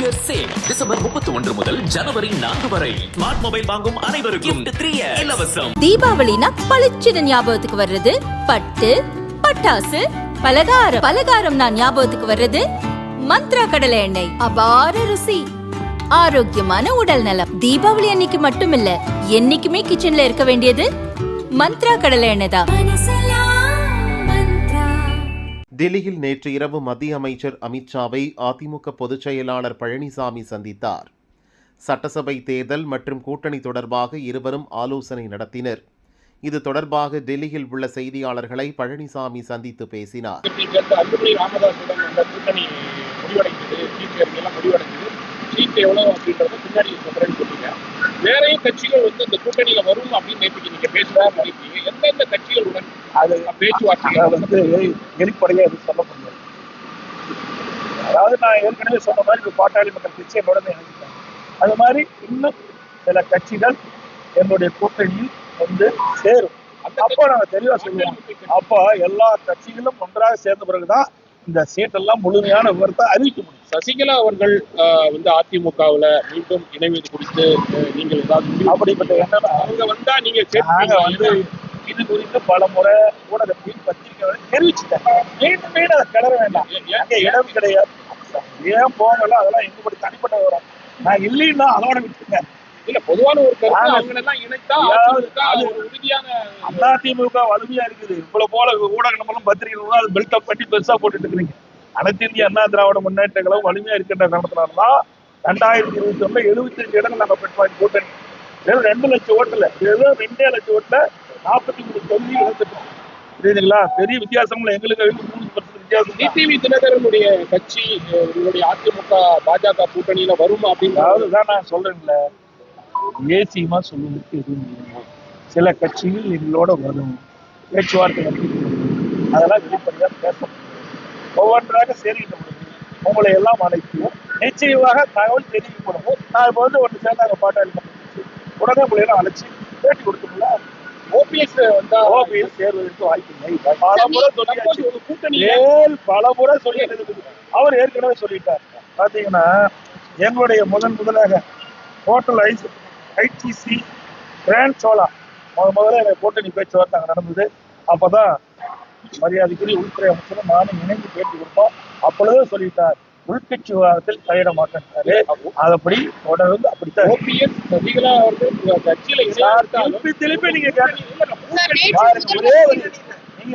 Year sale December 31 முதல் ஜனவரி 4 வரை. Smart mobile வாங்கும் அனைவருக்கும் 3 இயர் இலவசம். தீபாவளினா பளிச்சுன்னு ஞாபகத்துக்கு வர்றது பட்டு, பட்டாசு, பலகாரம். பலகாரம் நான் ஞாபகத்துக்கு வர்றது மந்த்ரா கடலை எண்ணெய். அபார ருசி, ஆரோக்கியமான உடல் நலம். தீபாவளி அன்னைக்கு மட்டும் இல்ல, என்னைக்குமே கிச்சன்ல இருக்க வேண்டியது மந்த்ரா கடலை எண்ணெய் தான். டெல்லியில் நேற்று இரவு மத்திய அமைச்சர் அமித்ஷாவை அதிமுக பொதுச் செயலாளர் பழனிசாமி சந்தித்தார். சட்டசபை தேர்தல் மற்றும் கூட்டணி தொடர்பாக இருவரும் ஆலோசனை நடத்தினர். இது தொடர்பாக டெல்லியில் உள்ள செய்தியாளர்களை பழனிசாமி சந்தித்து பேசினார். வேறையும் கட்சிகள் இந்த கூட்டணியில வரும் அப்படின்னு நேற்று நீங்க பேசுறாங்க. எந்தெந்த கட்சிகளுடன் அது பேச்சுவார்த்தை வெளிப்படையா எதுவும் சொல்ல முடியாது. அதாவது நான் ஏற்கனவே சொன்ன மாதிரி இப்ப பாட்டாளி மக்கள் கட்சி என்னோட இணைஞ்சிட்டாங்க. அது மாதிரி இன்னும் சில கட்சிகள் என்னுடைய கூட்டணியில் சேரும். அப்போ நாங்க தெளிவா சொல்லுவோம். அப்போ எல்லா கட்சிகளும் ஒன்றாக சேர்ந்த பிறகுதான் இந்த சீட்டெல்லாம் முழுமையான விவரத்தை அறிவிக்க முடியும். சசிகலா அவர்கள் அதிமுகவுல மீண்டும் இணைவது குறித்து நீங்கள் ஏதாவது அப்படிப்பட்ட எண்ணம் அவங்க வந்தா நீங்க இது குறித்து பல முறை ஊடகத்தில் பத்திரிகை தெரிவிச்சுட்டாங்க. மீண்டும் மீண்டும் அதை கிளற வேண்டாம், இடம் கிடையாது. ஏன் போகல அதெல்லாம் எங்க தனிப்பட்ட விவரம். நான் இல்லைன்னா அதோட விட்டுருங்க. இல்ல பொதுவான ஒரு அதிமுக வலிமையா இருக்குது. இவ்வளவு போல ஊடகம் பத்திரிகை பில்டப் பண்ணி பெருசா போட்டுட்டு இருக்கிறீங்க. அனைத்து இந்திய அண்ணா திராவிட முன்னேற்ற கழகம் வலிமையா இருக்கின்ற காரணத்தினால்தான் 2021 75 இடங்கள் நாங்க பெற்றோம். கூட்டணி 2 லட்சம் ஓட்டுல 2 லட்சம் ஓட்டுல 43 தொகுதி இழந்துட்டோம். புரியுதுங்களா? பெரிய வித்தியாசம் எங்களுக்கு 3% வித்தியாசம். டிடிவி தினகரனுடைய கட்சி உங்களுடைய அதிமுக பாஜக கூட்டணியில வரும் அப்படின்றதுதான் நான் சொல்றேன்ல. ஏசியமா சொல்லுவதற்கு எதுவும் இல்லை. சில கட்சிகள் எங்களோட வரும், பேச்சுவார்த்தை நடத்தி அதெல்லாம் வெளிப்படையா பேச ஒவ்வொன்றாக சேர்க்கிட்ட முடியும். உங்களை எல்லாம் அழைத்து நிச்சயமாக தகவல் தெரிவிக்கப்படும். நான் இப்போ ஒன்று சேர்ந்தாங்க பாட்டாளி உடனே உங்களை எல்லாம் அழைச்சி பேட்டி கொடுத்தோம்ல. ஓபிஎஸ் சேர்வதற்கு வாய்ப்பில்லை. பல முறை சொல்லிட்டு அவர் ஏற்கனவே சொல்லிட்டார். பாத்தீங்கன்னா எங்களுடைய முதலாக ஹோட்டல் ஐடிசி கிராண்ட் சோலா முதல்ல கூட்டணி பேச்சுவார்த்தை நடந்தது. அப்பதான் மரியாதைக்குரிய உள்துறை அமைச்சரும் நானும் இணைந்து பேட்டி கொடுத்தோம். அப்பொழுதே சொல்லிட்டார், உள்கட்சி விவாதத்தில் தலையிட மாட்டேன்ட்டாரு. அதப்படி தொடர்ந்து அப்படித்தான் திருப்பி நீங்க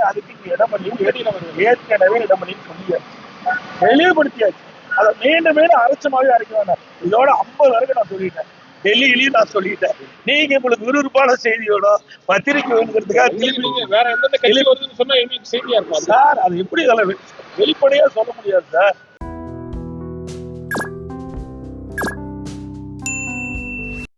அதுக்கு ஏற்கனவே இடமணி சொல்லியாச்சு, தெளிவுபடுத்தியாச்சு. அதை மீண்டும் மீண்டும் அரைச்சமாவே அரைக்க வேண்டாம். இதோட 50 வரைக்கும் நான் சொல்லிட்டேன். டெல்லியிலையும் நான் சொல்லிட்டேன். நீங்க உங்களுக்கு விறுவிறுப்பான செய்தியோட பத்திரிகை வேணுங்கிறதுக்காக வேற எந்த செய்தியா இருக்கும் சார். அது எப்படி வெளிப்படையா சொல்ல முடியாது சார்.